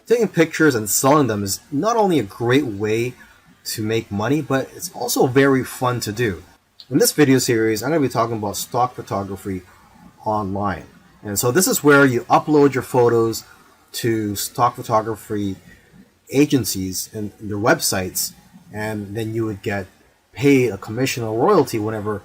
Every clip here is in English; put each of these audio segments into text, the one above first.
Taking pictures and selling them is not only a great way to make money, but it's also very fun to do. In this video series, I'm going to be talking about stock photography online. And so this is where you upload your photos to stock photography agencies and their websites, and then you would get paid a commission or royalty whenever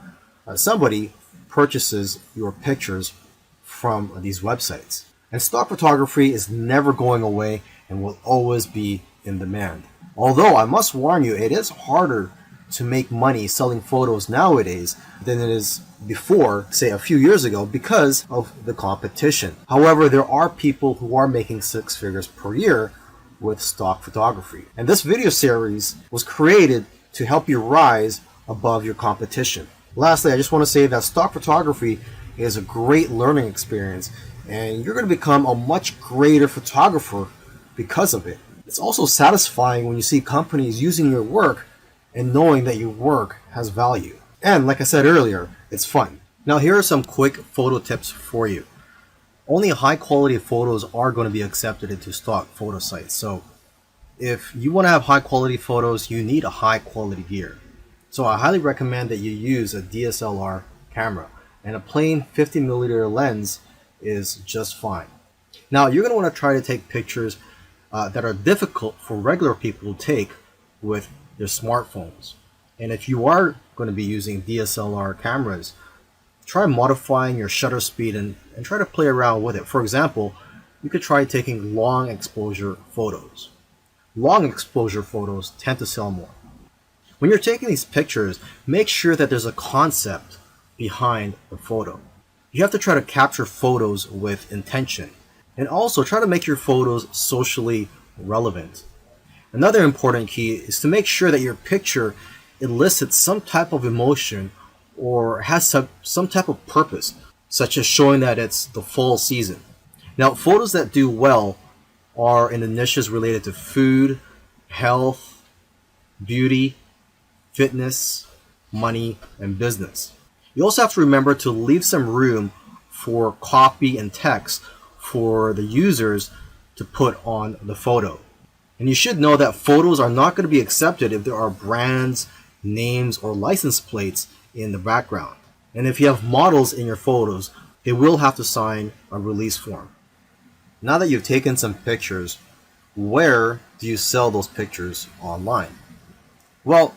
somebody purchases your pictures from these websites. And stock photography is never going away and will always be in demand. Although I must warn you, it is harder to make money selling photos nowadays than it is before, say a few years ago, because of the competition. However, there are people who are making six figures per year with stock photography. And this video series was created to help you rise above your competition. Lastly, I just want to say that stock photography is a great learning experience, and you're going to become a much greater photographer because of it. It's also satisfying when you see companies using your work and knowing that your work has value. And like I said earlier, it's fun. Now here are some quick photo tips for you. Only high quality photos are going to be accepted into stock photo sites. So if you want to have high quality photos, you need a high quality gear. So I highly recommend that you use a DSLR camera, and a plain 50mm lens is just fine. Now you're going to want to try to take pictures that are difficult for regular people to take with their smartphones. And if you are going to be using DSLR cameras, try modifying your shutter speed and try to play around with it. For example, you could try taking long exposure photos. Long exposure photos tend to sell more. When you're taking these pictures, make sure that there's a concept behind the photo. You have to try to capture photos with intention, and also try to make your photos socially relevant. Another important key is to make sure that your picture elicits some type of emotion or has some type of purpose, such as showing that it's the fall season. Now, photos that do well are in the niches related to food, health, beauty, fitness, money, and business. You also have to remember to leave some room for copy and text for the users to put on the photo. And you should know that photos are not going to be accepted if there are brands, names, or license plates in the background. And if you have models in your photos, they will have to sign a release form. Now that you've taken some pictures, where do you sell those pictures online? Well,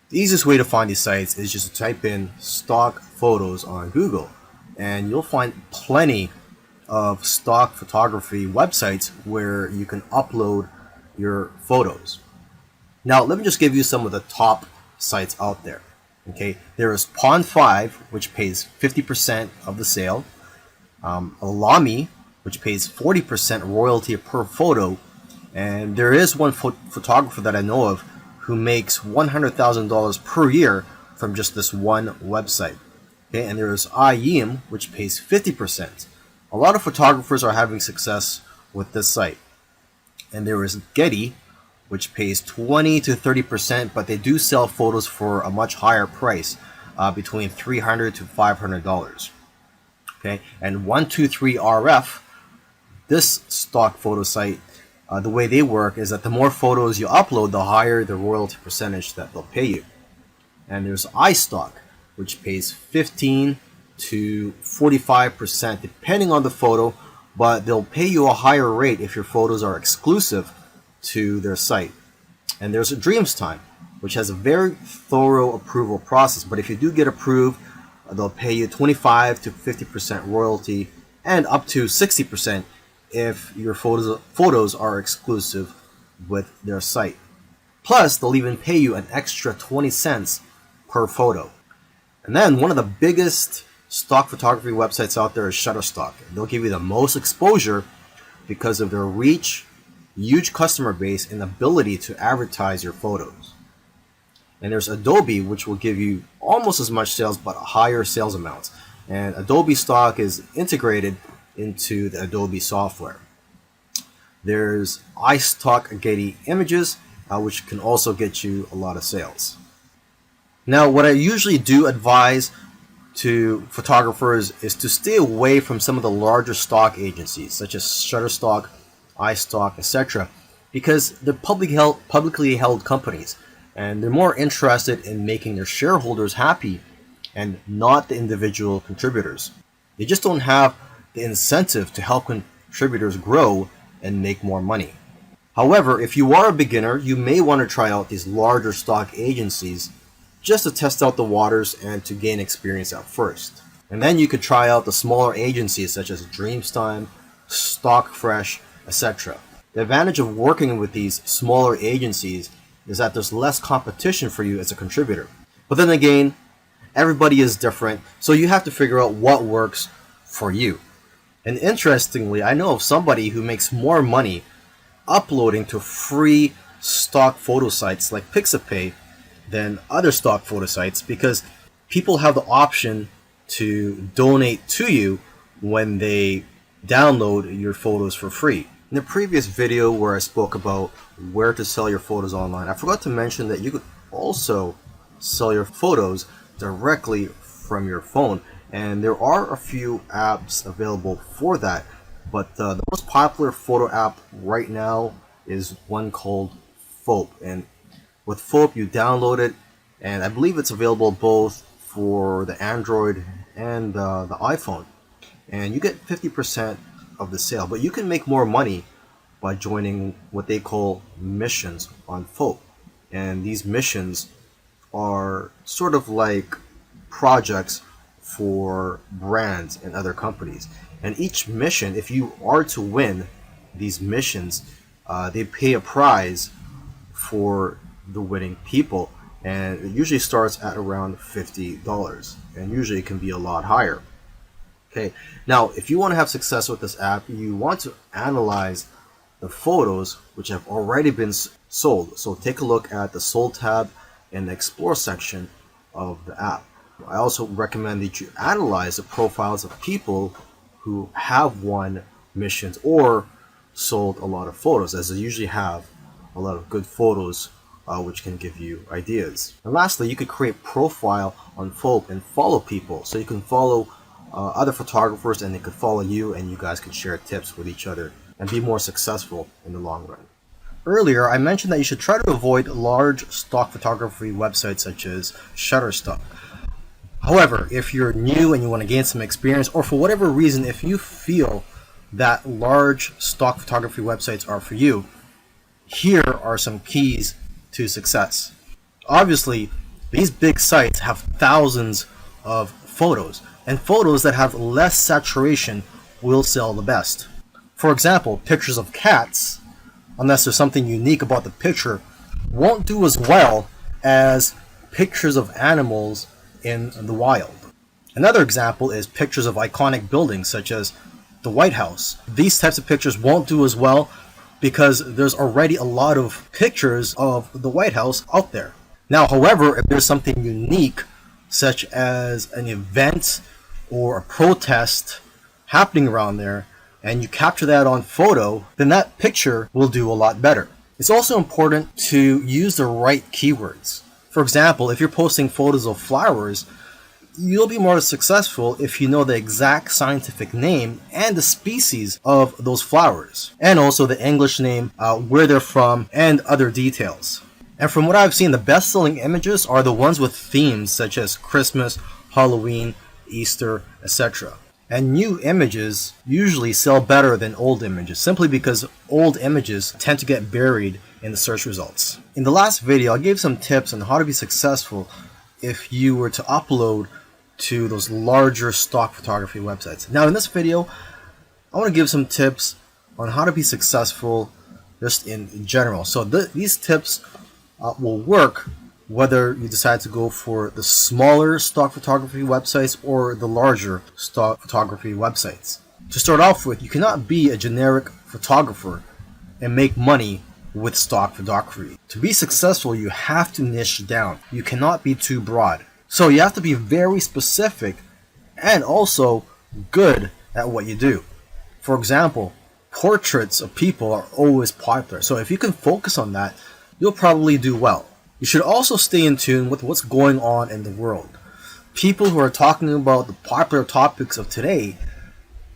the easiest way to find these sites is just to type in stock photos on Google, and you'll find plenty of stock photography websites where you can upload your photos. Now, let me just give you some of the top sites out there. Okay, there is Pond5, which pays 50% of the sale. Alami, which pays 40% royalty per photo, and there is one photographer that I know of who makes $100,000 per year from just this one website. Okay, and there is iYeem, which pays 50%. A lot of photographers are having success with this site. And there is Getty, which pays 20 to 30%, but they do sell photos for a much higher price, between $300 to $500. Okay, and 123RF, this stock photo site, the way they work is that the more photos you upload, the higher the royalty percentage that they'll pay you. And there's iStock, which pays 15 to 45% depending on the photo, but they'll pay you a higher rate if your photos are exclusive to their site. And there's DreamsTime, which has a very thorough approval process, but if you do get approved, they'll pay you 25 to 50% royalty and up to 60% if your photos are exclusive with their site. Plus, they'll even pay you an extra 20 cents per photo. And then one of the biggest stock photography websites out there is Shutterstock. They'll give you the most exposure because of their reach, huge customer base, and ability to advertise your photos. And there's Adobe, which will give you almost as much sales but higher sales amounts. And Adobe stock is integrated into the Adobe software. There's iStock Getty Images, which can also get you a lot of sales. Now, what I usually do advise to photographers is to stay away from some of the larger stock agencies, such as Shutterstock, iStock, etc. because they're publicly held companies, and they're more interested in making their shareholders happy and not the individual contributors. They just don't have the incentive to help contributors grow and make more money. However, if you are a beginner, you may want to try out these larger stock agencies just to test out the waters and to gain experience at first. And then you could try out the smaller agencies such as Dreamstime, Stockfresh, etc. The advantage of working with these smaller agencies is that there's less competition for you as a contributor. But then again, everybody is different, so you have to figure out what works for you. And interestingly, I know of somebody who makes more money uploading to free stock photo sites like Pixabay than other stock photo sites, because people have the option to donate to you when they download your photos for free. In the previous video where I spoke about where to sell your photos online, I forgot to mention that you could also sell your photos directly from your phone, and there are a few apps available for that, but the most popular photo app right now is one called Foap. And with Foap, you download it, and I believe it's available both for the Android and the iPhone, and you get 50% of the sale. But you can make more money by joining what they call missions on Foap, and these missions are sort of like projects for brands and other companies. And each mission, if you are to win these missions, they pay a prize for the winning people, and it usually starts at around $50, and usually it can be a lot higher. Okay, now if you want to have success with this app, you want to analyze the photos which have already been sold. So take a look at the sold tab in the explore section of the app. I also recommend that you analyze the profiles of people who have won missions or sold a lot of photos, as they usually have a lot of good photos which can give you ideas. And lastly, you could create profile on Foap and follow people. So you can follow other photographers and they could follow you, and you guys can share tips with each other and be more successful in the long run. Earlier, I mentioned that you should try to avoid large stock photography websites such as Shutterstock. However, if you're new and you want to gain some experience, or for whatever reason, if you feel that large stock photography websites are for you, here are some keys to success. Obviously, these big sites have thousands of photos, and photos that have less saturation will sell the best. For example, pictures of cats, unless there's something unique about the picture, won't do as well as pictures of animals in the wild. Another example is pictures of iconic buildings such as the White House. These types of pictures won't do as well because there's already a lot of pictures of the White House out there. Now, however, if there's something unique such as an event or a protest happening around there, and you capture that on photo, then that picture will do a lot better. It's also important to use the right keywords. For example, if you're posting photos of flowers, you'll be more successful if you know the exact scientific name and the species of those flowers, and also the English name, where they're from, and other details. And from what I've seen, the best-selling images are the ones with themes such as Christmas, Halloween, Easter, etc. And new images usually sell better than old images, simply because old images tend to get buried in the search results. In the last video, I gave some tips on how to be successful if you were to upload to those larger stock photography websites. Now in this video, I want to give some tips on how to be successful just in general. So these tips will work whether you decide to go for the smaller stock photography websites or the larger stock photography websites. To start off with, you cannot be a generic photographer and make money with stock photography. To be successful, you have to niche down. You cannot be too broad. So you have to be very specific and also good at what you do. For example, portraits of people are always popular. So if you can focus on that, you'll probably do well. You should also stay in tune with what's going on in the world. People who are talking about the popular topics of today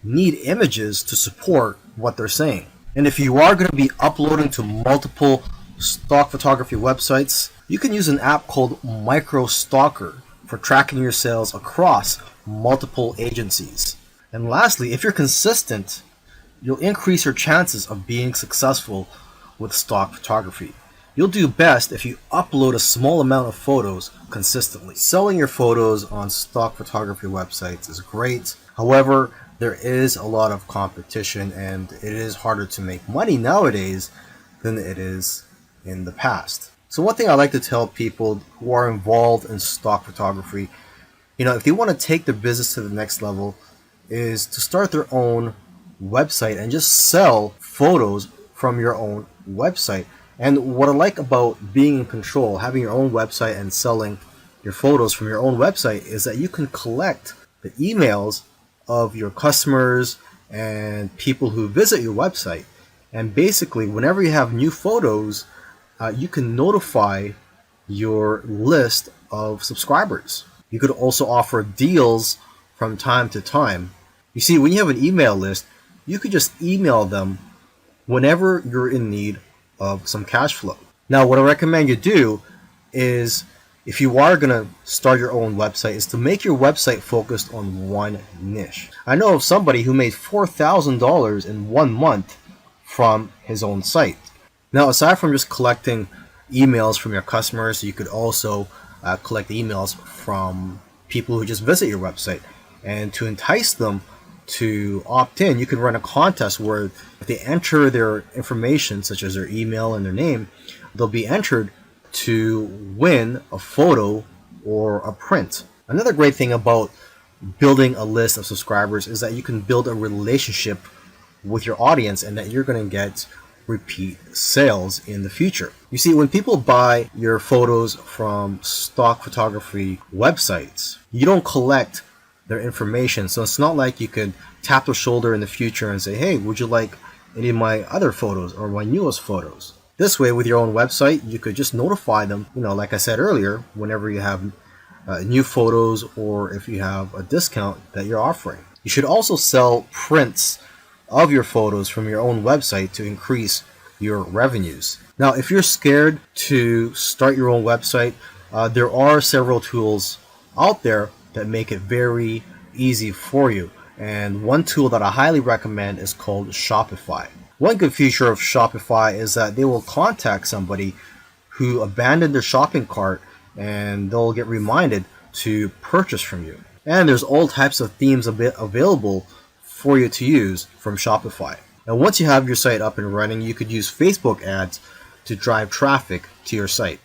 need images to support what they're saying. And if you are going to be uploading to multiple stock photography websites, you can use an app called Micro Stalker for tracking your sales across multiple agencies. And lastly, if you're consistent, you'll increase your chances of being successful with stock photography. You'll do best if you upload a small amount of photos consistently. Selling your photos on stock photography websites is great. However, there is a lot of competition and it is harder to make money nowadays than it is in the past. So one thing I like to tell people who are involved in stock photography, if they want to take their business to the next level, is to start their own website and just sell photos from your own website. And what I like about being in control, having your own website and selling your photos from your own website, is that you can collect the emails of your customers and people who visit your website. And basically, whenever you have new photos, you can notify your list of subscribers. You could also offer deals from time to time. You see, when you have an email list, you could just email them whenever you're in need of some cash flow. Now, what I recommend you do is, if you are going to start your own website, is to make your website focused on one niche. I know of somebody who made $4,000 in 1 month from his own site. Now, aside from just collecting emails from your customers, you could also collect emails from people who just visit your website. And to entice them to opt in, you can run a contest where if they enter their information, such as their email and their name, they'll be entered to win a photo or a print. Another great thing about building a list of subscribers is that you can build a relationship with your audience and that you're going to get repeat sales in the future. You see, when people buy your photos from stock photography websites, you don't collect their information. So it's not like you could tap their shoulder in the future and say, hey, would you like any of my other photos or my newest photos? This way, with your own website, you could just notify them, like I said earlier, whenever you have new photos or if you have a discount that you're offering. You should also sell prints of your photos from your own website to increase your revenues. Now, if you're scared to start your own website, there are several tools out there that make it very easy for you. And one tool that I highly recommend is called Shopify. One good feature of Shopify is that they will contact somebody who abandoned their shopping cart and they'll get reminded to purchase from you. And there's all types of themes available for you to use from Shopify. And once you have your site up and running, you could use Facebook ads to drive traffic to your site.